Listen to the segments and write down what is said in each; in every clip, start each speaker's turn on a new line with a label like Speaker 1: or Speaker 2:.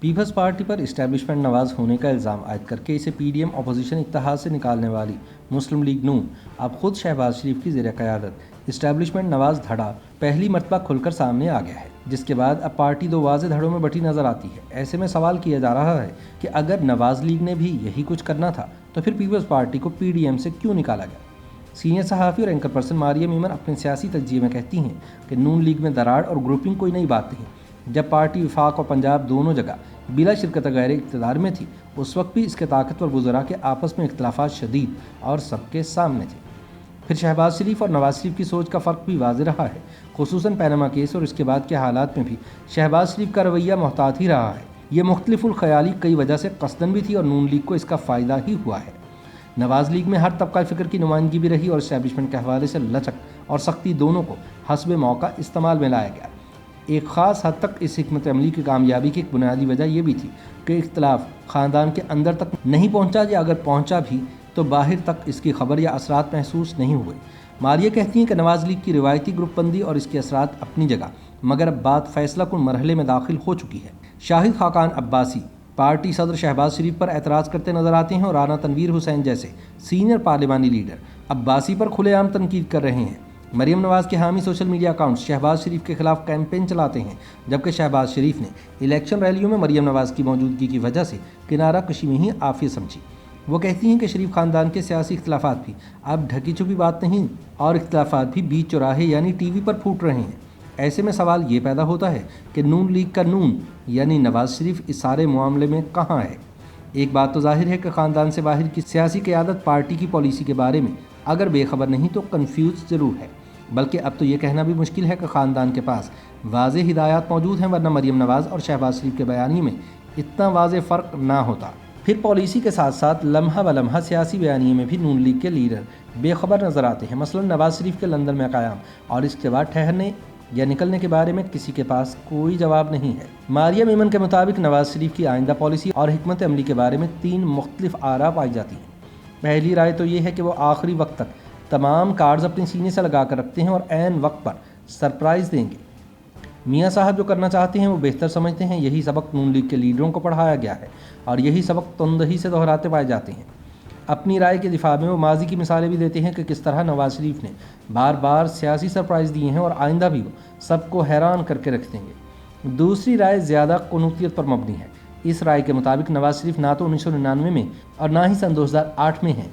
Speaker 1: Peoples party پر establishment نواز ہونے کا الزام عائد کر کے اسے پی ڈی ایم اپوزیشن اتحاد سے نکالنے والی مسلم لیگ نون اب خود شہباز شریف کی زیر قیادت اسٹیبلشمنٹ نواز دھڑا پہلی مرتبہ کھل کر سامنے آ گیا ہے، جس کے بعد اب پارٹی دو واضح دھڑوں میں بٹی نظر آتی ہے۔ ایسے میں سوال کیا جا رہا ہے کہ اگر نواز لیگ نے بھی یہی کچھ کرنا تھا تو پھر پیپلز پارٹی کو پی ڈی ایم سے کیوں نکالا گیا؟ سینئر صحافی اور اینکر پرسن مریم ایمن اپنے سیاسی تجزیے میں کہتی ہیں کہ نون لیگ میں دراڑ اور گروپنگ کوئی نئی بات نہیں۔ جب پارٹی وفاق اور پنجاب دونوں جگہ بلا شرکت غیر اقتدار میں تھی، اس وقت بھی اس کے طاقتور وزراء کے آپس میں اختلافات شدید اور سب کے سامنے تھے۔ پھر شہباز شریف اور نواز شریف کی سوچ کا فرق بھی واضح رہا ہے، خصوصاً پیناما کیس اور اس کے بعد کے حالات میں بھی شہباز شریف کا رویہ محتاط ہی رہا ہے۔ یہ مختلف الخیالی کئی وجہ سے قصداً بھی تھی اور نون لیگ کو اس کا فائدہ ہی ہوا ہے۔ نواز لیگ میں ہر طبقہ فکر کی نمائندگی بھی رہی اور اسٹیبلشمنٹ کے حوالے سے لچک اور سختی دونوں کو حسب موقع استعمال میں لایا گیا۔ ایک خاص حد تک اس حکمت عملی کی کامیابی کی ایک بنیادی وجہ یہ بھی تھی کہ اختلاف خاندان کے اندر تک نہیں پہنچا، یا اگر پہنچا بھی تو باہر تک اس کی خبر یا اثرات محسوس نہیں ہوئے۔ ماریہ کہتی ہیں کہ نواز لیگ کی روایتی گروپ بندی اور اس کے اثرات اپنی جگہ، مگر اب بات فیصلہ کن مرحلے میں داخل ہو چکی ہے۔ شاہد خاقان عباسی پارٹی صدر شہباز شریف پر اعتراض کرتے نظر آتے ہیں اور رانا تنویر حسین جیسے سینئر پارلیمانی لیڈر عباسی پر کھلے عام تنقید کر رہے ہیں۔ مریم نواز کے حامی سوشل میڈیا اکاؤنٹس شہباز شریف کے خلاف کیمپین چلاتے ہیں، جبکہ شہباز شریف نے الیکشن ریلیوں میں مریم نواز کی موجودگی کی وجہ سے کنارہ کشی میں ہی عافیت سمجھی۔ وہ کہتی ہیں کہ شریف خاندان کے سیاسی اختلافات بھی اب ڈھکی چھپی بات نہیں اور اختلافات بھی بیچ چوراہے یعنی ٹی وی پر پھوٹ رہے ہیں۔ ایسے میں سوال یہ پیدا ہوتا ہے کہ نون لیگ کا نون یعنی نواز شریف اس سارے معاملے میں کہاں ہے؟ ایک بات تو ظاہر ہے کہ خاندان سے باہر کی سیاسی قیادت پارٹی کی پالیسی کے بارے میں اگر بے خبر نہیں تو کنفیوز ضرور ہے، بلکہ اب تو یہ کہنا بھی مشکل ہے کہ خاندان کے پاس واضح ہدایات موجود ہیں، ورنہ مریم نواز اور شہباز شریف کے بیانیے میں اتنا واضح فرق نہ ہوتا۔ پھر پالیسی کے ساتھ ساتھ لمحہ بلمحہ سیاسی بیانیے میں بھی نون لیگ کے لیڈر بے خبر نظر آتے ہیں۔ مثلا نواز شریف کے لندن میں قیام اور اس کے بعد ٹھہرنے یا نکلنے کے بارے میں کسی کے پاس کوئی جواب نہیں ہے۔ مریم ایمن کے مطابق نواز شریف کی آئندہ پالیسی اور حکمت عملی کے بارے میں 3 مختلف آراء پائی جاتی ہیں۔ پہلی رائے تو یہ ہے کہ وہ آخری وقت تک تمام کارڈز اپنے سینے سے لگا کر رکھتے ہیں اور عین وقت پر سرپرائز دیں گے۔ میاں صاحب جو کرنا چاہتے ہیں وہ بہتر سمجھتے ہیں، یہی سبق نون لیگ کے لیڈروں کو پڑھایا گیا ہے اور یہی سبق تندہی سے دہراتے پائے جاتے ہیں۔ اپنی رائے کے دفاع میں وہ ماضی کی مثالیں بھی دیتے ہیں کہ کس طرح نواز شریف نے بار بار سیاسی سرپرائز دیے ہیں اور آئندہ بھی وہ سب کو حیران کر کے رکھ دیں گے۔ دوسری رائے زیادہ قنوتیت پر مبنی ہے۔ اس رائے کے مطابق نواز شریف نہ تو 1999 میں اور نہ ہی سن 2008 میں ہیں،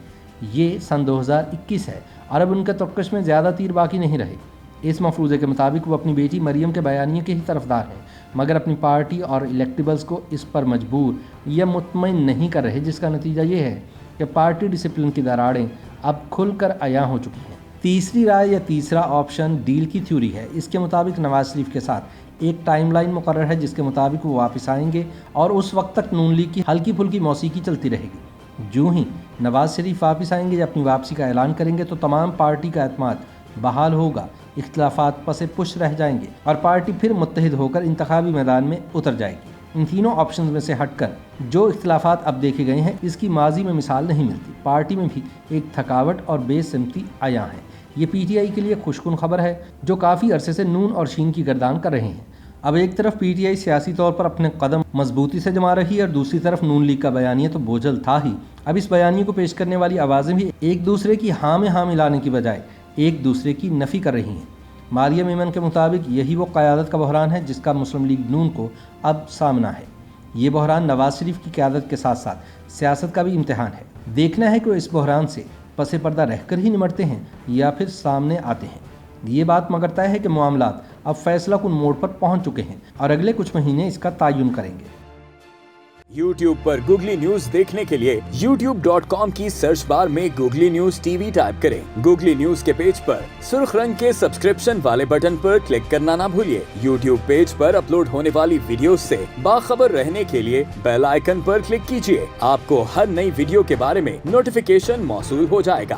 Speaker 1: یہ سن 2021 ہے اور اب ان کے ترکش میں زیادہ تیر باقی نہیں رہے۔ اس مفروضے کے مطابق وہ اپنی بیٹی مریم کے بیانیے کے ہی طرفدار ہیں، مگر اپنی پارٹی اور الیکٹیبلز کو اس پر مجبور یا مطمئن نہیں کر رہے، جس کا نتیجہ یہ ہے کہ پارٹی ڈسپلن کی دراڑیں اب کھل کر عیاں ہو چکی ہیں۔ تیسری رائے یا تیسرا آپشن ڈیل کی تھیوری ہے۔ اس کے مطابق نواز شریف کے ساتھ ایک ٹائم لائن مقرر ہے جس کے مطابق وہ واپس آئیں گے اور اس وقت تک نون لیگ کی ہلکی پھلکی موسیقی چلتی رہے گی۔ جو ہی نواز شریف واپس آئیں گے یا اپنی واپسی کا اعلان کریں گے تو تمام پارٹی کا اعتماد بحال ہوگا، اختلافات پس پش رہ جائیں گے اور پارٹی پھر متحد ہو کر انتخابی میدان میں اتر جائے گی۔ ان تینوں آپشنز میں سے ہٹ کر جو اختلافات اب دیکھے گئے ہیں اس کی ماضی میں مثال نہیں ملتی۔ پارٹی میں بھی ایک تھکاوٹ اور بے سمتی عیاں ہے۔ یہ پی ٹی آئی کے لیے خوشکن خبر ہے جو کافی عرصے سے نون اور شین کی گردان کر رہے ہیں۔ اب ایک طرف پی ٹی آئی سیاسی طور پر اپنے قدم مضبوطی سے جما رہی ہے اور دوسری طرف نون لیگ کا بیانیہ تو بوجھل تھا ہی۔ اب اس بیانیے کو پیش کرنے والی آوازیں بھی ایک دوسرے کی ہاں میں ہاں ملانے کی بجائے ایک دوسرے کی نفی کر رہی ہیں۔ مریم ایمن کے مطابق یہی وہ قیادت کا بحران ہے جس کا مسلم لیگ نون کو اب سامنا ہے۔ یہ بحران نواز شریف کی قیادت کے ساتھ ساتھ سیاست کا بھی امتحان ہے۔ دیکھنا ہے کہ وہ اس بحران سے پس پردہ رہ کر ہی نمٹتے ہیں یا پھر سامنے آتے ہیں۔ یہ بات مگر طے ہے کہ معاملات اب فیصلہ کن موڑ پر پہنچ چکے ہیں اور اگلے کچھ مہینے اس کا تعین کریں گے۔
Speaker 2: YouTube پر گوگلی نیوز دیکھنے کے لیے youtube.com کی سرچ بار میں googly news T V type کریں۔ گوگلی نیوز کے پیج پر سرخ رنگ کے سبسکرپشن والے بٹن پر کلک کرنا نہ بھولیے۔ YouTube پیج پر اپلوڈ ہونے والی ویڈیوز سے باخبر رہنے کے لیے بیل آئیکن پر کلک کیجیے۔ آپ کو ہر نئی ویڈیو کے بارے میں نوٹیفیکیشن موصول ہو جائے گا۔